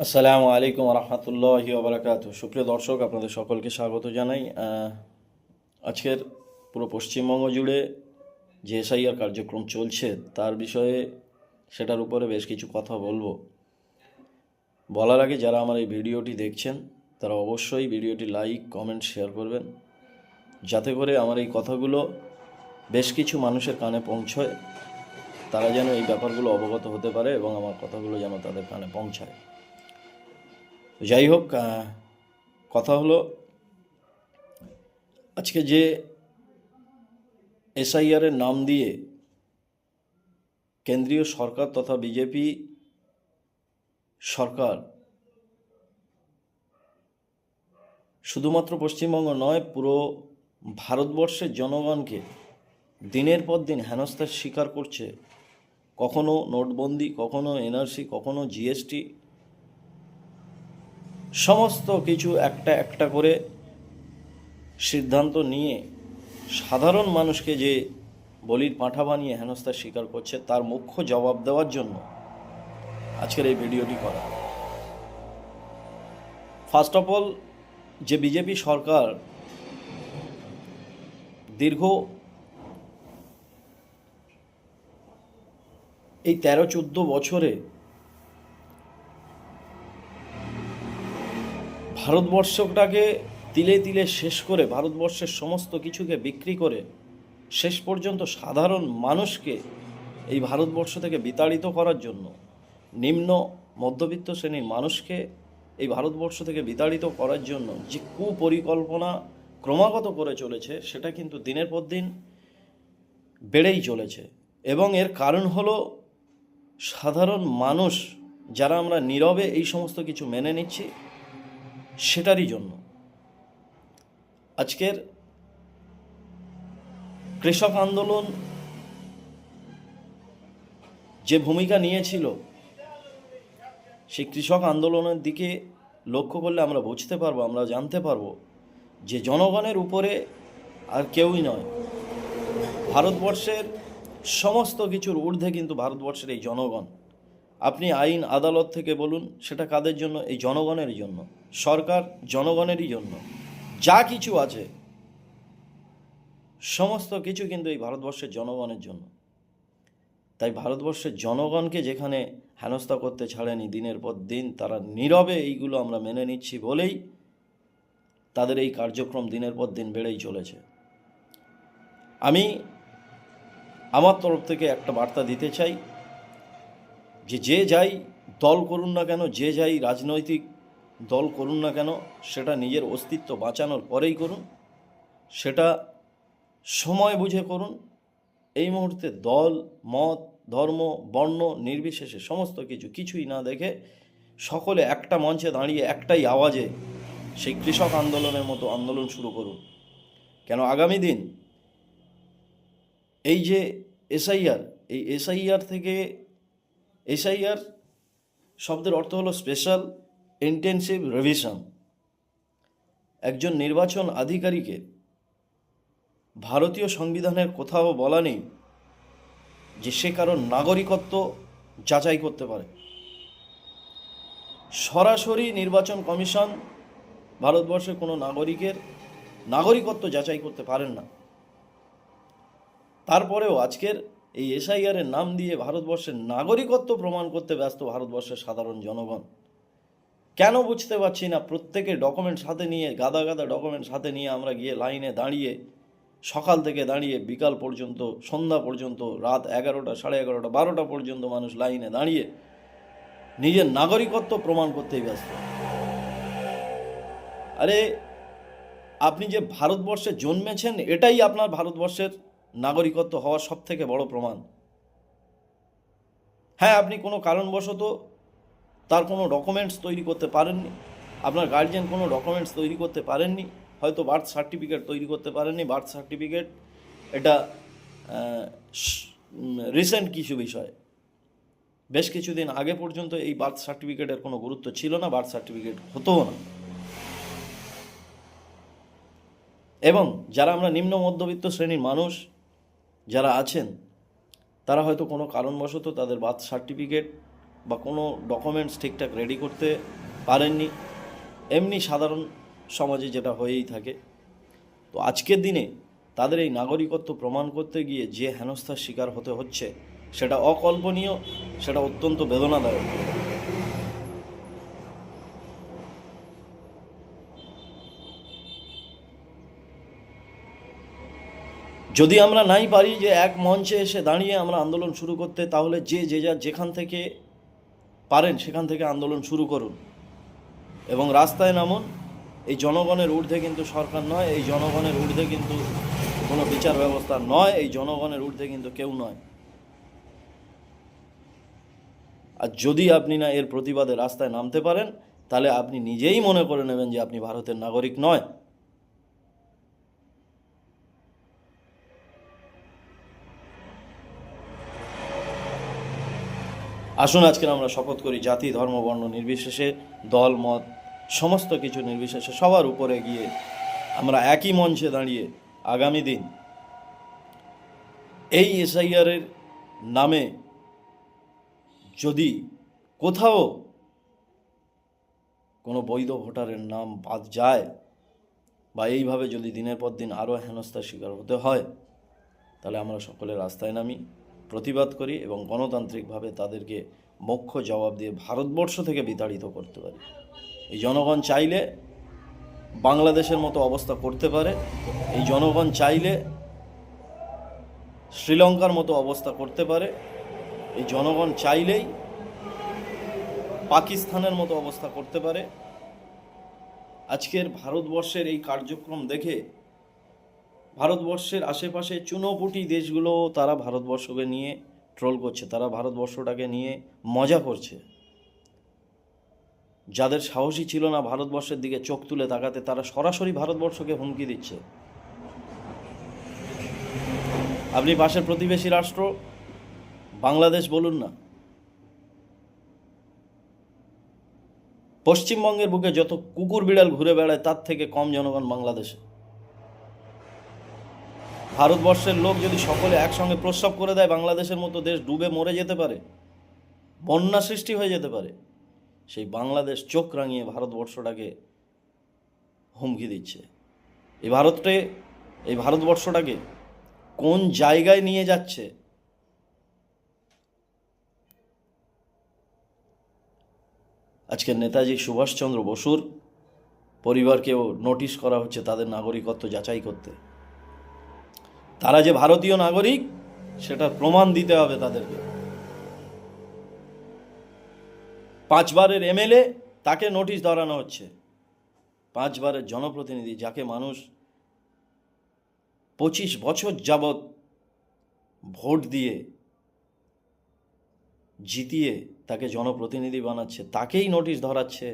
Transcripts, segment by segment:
আসসালামু আলাইকুম রহমতুল্লাহি ওবরাকাতু। সুপ্রিয় দর্শক, আপনাদের সকলকে স্বাগত জানাই। আজকের পুরো পশ্চিমবঙ্গ জুড়ে যে এসআইআর কার্যক্রম চলছে তার বিষয়ে সেটার উপরে বেশ কিছু কথা বলবো। বলার আগে যারা আমার এই ভিডিওটি দেখছেন তারা অবশ্যই ভিডিওটি লাইক, কমেন্ট, শেয়ার করবেন, যাতে করে আমার এই কথাগুলো বেশ কিছু মানুষের কানে পৌঁছয়, তারা যেন এই ব্যাপারগুলো অবগত হতে পারে এবং আমার কথাগুলো যেন তাদের কানে পৌঁছায়। যাই হোক, কথা হলো, আজকে যে এসআইআরের নাম দিয়ে কেন্দ্রীয় সরকার তথা বিজেপি সরকার শুধুমাত্র পশ্চিমবঙ্গ নয়, পুরো ভারতবর্ষের জনগণকে দিনের পর দিন হেনস্থার শিকার করছে। কখনো নোটবন্দি, কখনো এনআরসি, কখনো জিএসটি, সমস্ত কিছু একটা একটা করে সিদ্ধান্ত নিয়ে সাধারণ মানুষকে যে বলির পাঁঠা বানিয়ে হেনস্থার শিকার করছে, তার মুখ্য জবাব দেওয়ার জন্য আজকের এই ভিডিওটি করা। ফার্স্ট অফ অল, যে বিজেপি সরকার দীর্ঘ এই 13-14 বছরে ভারতবর্ষটাকে তিলে তিলে শেষ করে, ভারতবর্ষের সমস্ত কিছুকে বিক্রি করে শেষ পর্যন্ত সাধারণ মানুষকে এই ভারতবর্ষ থেকে বিতাড়িত করার জন্য, নিম্ন মধ্যবিত্ত শ্রেণীর মানুষকে এই ভারতবর্ষ থেকে বিতাড়িত করার জন্য যে কুপরিকল্পনা ক্রমাগত করে চলেছে, সেটা কিন্তু দিনের পর দিন বেড়েই চলেছে। এবং এর কারণ হলো সাধারণ মানুষ, যারা আমরা নীরবে এই সমস্ত কিছু মেনে নিচ্ছি, সেটারই জন্য। আজকের কৃষক আন্দোলন যে ভূমিকা নিয়েছিল, সেই কৃষক আন্দোলনের দিকে লক্ষ্য করলে আমরা বুঝতে পারবো, আমরা জানতে পারবো যে জনগণের উপরে আর কেউই নয়, ভারতবর্ষের সমস্ত কিছুর ঊর্ধ্বে কিন্তু ভারতবর্ষের এই জনগণ। আপনি আইন আদালত থেকে বলুন, সেটা কাদের জন্য? এই জনগণের জন্য। সরকার জনগণেরই জন্য। যা কিছু আছে সমস্ত কিছু কিন্তু এই ভারতবর্ষের জনগণের জন্য। তাই ভারতবর্ষের জনগণকে যেখানে হেনস্থা করতে ছাড়েনি দিনের পর দিন, তারা নীরবে এইগুলো আমরা মেনে নিচ্ছি বলেই তাদের এই কার্যক্রম দিনের পর দিন বেড়েই চলেছে। আমি আমার তরফ থেকে একটা বার্তা দিতে চাই যে যে যাই দল করুন না কেন, যে যাই রাজনৈতিক দল করুন না কেন, সেটা নিজের অস্তিত্ব বাঁচানোর পরেই করুন, সেটা সময় বুঝে করুন। এই মুহূর্তে দল, মত, ধর্ম, বর্ণ নির্বিশেষে সমস্ত কিছুই না দেখে সকলে একটা মঞ্চে দাঁড়িয়ে একটাই আওয়াজে সেই কৃষক আন্দোলনের মতো আন্দোলন শুরু করুন। কেন আগামী দিন এই যে এসআইআর, এই এসআইআর থেকে, এসআইআর শব্দের অর্থ হলো স্পেশাল ইন্টেনসিভ রিভিশন। একজন নির্বাচন আধিকারিকের ভারতীয় সংবিধানের কোথাও বলা নেই যে সে কারোর নাগরিকত্ব যাচাই করতে পারে। সরাসরি নির্বাচন কমিশন ভারতবর্ষের কোনো নাগরিকের নাগরিকত্ব যাচাই করতে পারেন না। তারপরেও আজকের এই এসআইআরের নাম দিয়ে ভারতবর্ষের নাগরিকত্ব প্রমাণ করতে ব্যস্ত ভারতবর্ষের সাধারণ জনগণ। কেন বুঝতে পারছি না। প্রত্যেকে ডকুমেন্টস হাতে নিয়ে, গাদা গাদা ডকুমেন্টস হাতে নিয়ে আমরা গিয়ে লাইনে দাঁড়িয়ে, সকাল থেকে দাঁড়িয়ে বিকাল পর্যন্ত, সন্ধ্যা পর্যন্ত, রাত 11টা, 11:30, 12টা পর্যন্ত মানুষ লাইনে দাঁড়িয়ে নিজের নাগরিকত্ব প্রমাণ করতেই ব্যস্ত। আরে, আপনি যে ভারতবর্ষে জন্মেছেন, এটাই আপনার ভারতবর্ষের নাগরিকত্ব হওয়ার সব থেকে বড় প্রমাণ। হ্যাঁ, আপনি কোনো কারণবশত তার কোনো ডকুমেন্টস তৈরি করতে পারেননি, আপনার গার্জিয়ান কোনো ডকুমেন্টস তৈরি করতে পারেননি, হয়তো বার্থ সার্টিফিকেট তৈরি করতে পারেননি। বার্থ সার্টিফিকেট এটা রিসেন্ট কিছু বিষয়। বেশ কিছুদিন আগে পর্যন্ত এই বার্থ সার্টিফিকেটের কোনো গুরুত্ব ছিল না, বার্থ সার্টিফিকেট হতোও না। এবং যারা আমরা নিম্ন মধ্যবিত্ত শ্রেণীর মানুষ যারা আছেন, তারা হয়তো কোনো কারণবশত তাদের বার্থ সার্টিফিকেট বা কোনো ডকুমেন্টস ঠিকঠাক রেডি করতে পারেননি, এমনি সাধারণ সমাজে যেটা হয়েই থাকে। তো আজকের দিনে তাদের এই নাগরিকত্ব প্রমাণ করতে গিয়ে যে হেনস্থার শিকার হতে হচ্ছে সেটা অকল্পনীয়, সেটা অত্যন্ত বেদনাদায়ক। যদি আমরা নাই পারি যে এক মঞ্চে এসে দাঁড়িয়ে আমরা আন্দোলন শুরু করতে, তাহলে যে যার যেখান থেকে পারেন সেখান থেকে আন্দোলন শুরু করুন এবং রাস্তায় নামুন। এই জনগণের ঊর্ধ্বে কিন্তু সরকার নয়, এই জনগণের ঊর্ধ্বে কিন্তু কোনো বিচার ব্যবস্থা নয়, এই জনগণের ঊর্ধ্বে কিন্তু কেউ নয়। আর যদি আপনি না এর প্রতিবাদে রাস্তায় নামতে পারেন, তাহলে আপনি নিজেই মনে করে নেবেন যে আপনি ভারতের নাগরিক নয়। আসুন আজকের আমরা শপথ করি, জাতি ধর্ম বর্ণ নির্বিশেষে, দল মত সমস্ত কিছু নির্বিশেষে সবার উপরে গিয়ে আমরা একই মঞ্চে দাঁড়িয়ে আগামী দিন এই এসআইআরের নামে যদি কোথাও কোনো বৈধ ভোটারের নাম বাদ যায় বা এইভাবে যদি দিনের পর দিন আরও হেনস্থার শিকার হতে হয়, তাহলে আমরা সকলে রাস্তায় নামি, প্রতিবাদ করি এবং গণতান্ত্রিকভাবে তাদেরকে মুখ্য জবাব দিয়ে ভারতবর্ষ থেকে বিতাড়িত করতে পারি। এই জনগণ চাইলে বাংলাদেশের মতো অবস্থা করতে পারে, এই জনগণ চাইলে শ্রীলঙ্কার মতো অবস্থা করতে পারে, এই জনগণ চাইলেই পাকিস্তানের মতো অবস্থা করতে পারে। আজকের ভারতবর্ষের এই কার্যক্রম দেখে ভারতবর্ষের আশেপাশে চুনোপুটি দেশগুলো তারা ভারতবর্ষকে নিয়ে ট্রোল করছে, তারা ভারতবর্ষটাকে নিয়ে মজা করছে। যাদের সাহসী ছিল না ভারতবর্ষের দিকে চোখ তুলে তাকাতে, তারা সরাসরি ভারতবর্ষকে হুমকি দিচ্ছে। আপনি পাশের প্রতিবেশী রাষ্ট্র বাংলাদেশ বলুন না, পশ্চিমবঙ্গের বুকে যত কুকুর বিড়াল ঘুরে বেড়ায় তার থেকে কম জনগণ বাংলাদেশে। ভারতবর্ষের লোক যদি সকলে একসঙ্গে প্রস্রাব করে দেয়, বাংলাদেশের মতো দেশ ডুবে মরে যেতে পারে, বন্যা সৃষ্টি হয়ে যেতে পারে। সেই বাংলাদেশ চোখ রাঙিয়ে ভারতবর্ষটাকে হুমকি দিচ্ছে। এই ভারতবর্ষটাকে কোন জায়গায় নিয়ে যাচ্ছে? আজকে নেতাজি সুভাষচন্দ্র বসুর পরিবারকেও নোটিশ করা হচ্ছে তাদের নাগরিকত্ব যাচাই করতে। তারা যে ভারতীয় নাগরিক সেটার প্রমাণ দিতে হবে তাদেরকে। 5 বারের এমএলএ, তাকে নোটিশ ধরানো হচ্ছে। 5 বারের জনপ্রতিনিধি, যাকে মানুষ 25 বছর যাবৎ ভোট দিয়ে জিতিয়ে তাকে জনপ্রতিনিধি বানাচ্ছে, তাকেই নোটিশ ধরাচ্ছে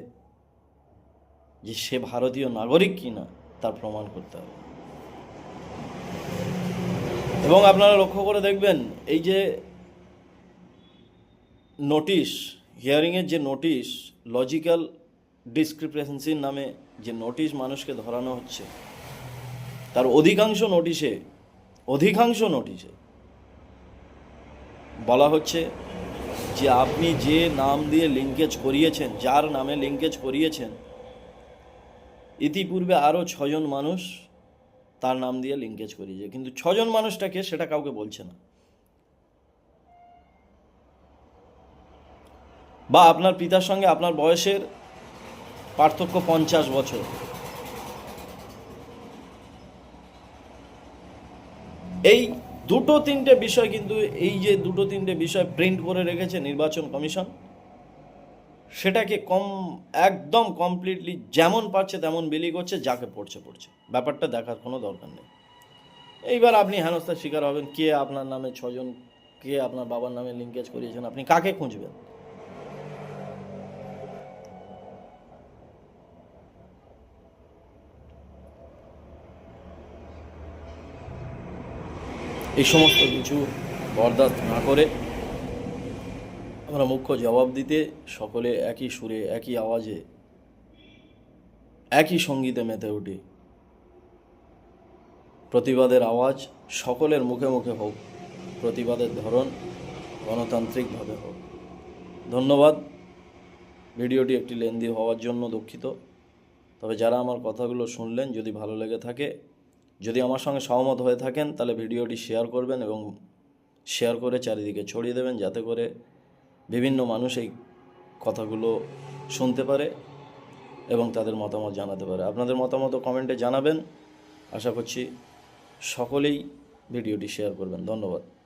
যে সে ভারতীয় নাগরিক কিনা তার প্রমাণ করতে হবে। এবং আপনারা লক্ষ্য করে দেখবেন, এই যে নোটিশ, হিয়ারিংয়ের যে নোটিশ, লজিক্যাল ডিসক্রিপেন্সির নামে যে নোটিশ মানুষকে ধরানো হচ্ছে, তার অধিকাংশ নোটিশে বলা হচ্ছে যে আপনি যে নাম দিয়ে লিঙ্কেজ করিয়েছেন, যার নামে লিঙ্কেজ করিয়েছেন, ইতিপূর্বে আরও 6 জন মানুষ তার নাম দিয়ে লিঙ্কেজ করিয়েছে, কিন্তু 6 জন মানুষটাকে সেটা কাউকে বলছে না। বা আপনার পিতার সঙ্গে আপনার বয়সের পার্থক্য 50 বছর, এই 2-3টে বিষয়, কিন্তু এই যে 2-3টে বিষয় প্রিন্ট করে রেখেছে নির্বাচন কমিশন, সেটাকে একদম কমপ্লিটলি যেমন পারছে তেমন বিলি করছে, যাকে পড়ছে। ব্যাপারটা দেখার কোনো দরকার নেই। এইবার আপনি হেনস্থার শিকার হবেন। কে আপনার নামে 6 জন, কে আপনার বাবার নামে লিঙ্কেজ করিয়েছেন, আপনি কাকে খুঁজবেন? এই সমস্ত কিছু বরদাস্ত না করে আমরা মুখ্য জবাব দিতে সকলে একই সুরে, একই আওয়াজে, একই সঙ্গীতে মেতে উঠি। প্রতিবাদের আওয়াজ সকলের মুখে মুখে হোক, প্রতিবাদের ধরন গণতান্ত্রিকভাবে হোক। ধন্যবাদ। ভিডিওটি একটি লেন্দি হওয়ার জন্য দুঃখিত। তবে যারা আমার কথাগুলো শুনলেন, যদি ভালো লেগে থাকে, যদি আমার সঙ্গে সহমত হয়ে থাকেন, তাহলে ভিডিওটি শেয়ার করবেন এবং শেয়ার করে চারিদিকে ছড়িয়ে দেবেন, যাতে করে বিভিন্ন মানুষ এই কথাগুলো শুনতে পারে এবং তাদের মতামত জানাতে পারে। আপনাদের মতামত কমেন্টে জানাবেন। আশা করছি সকলেই ভিডিওটি শেয়ার করবেন। ধন্যবাদ।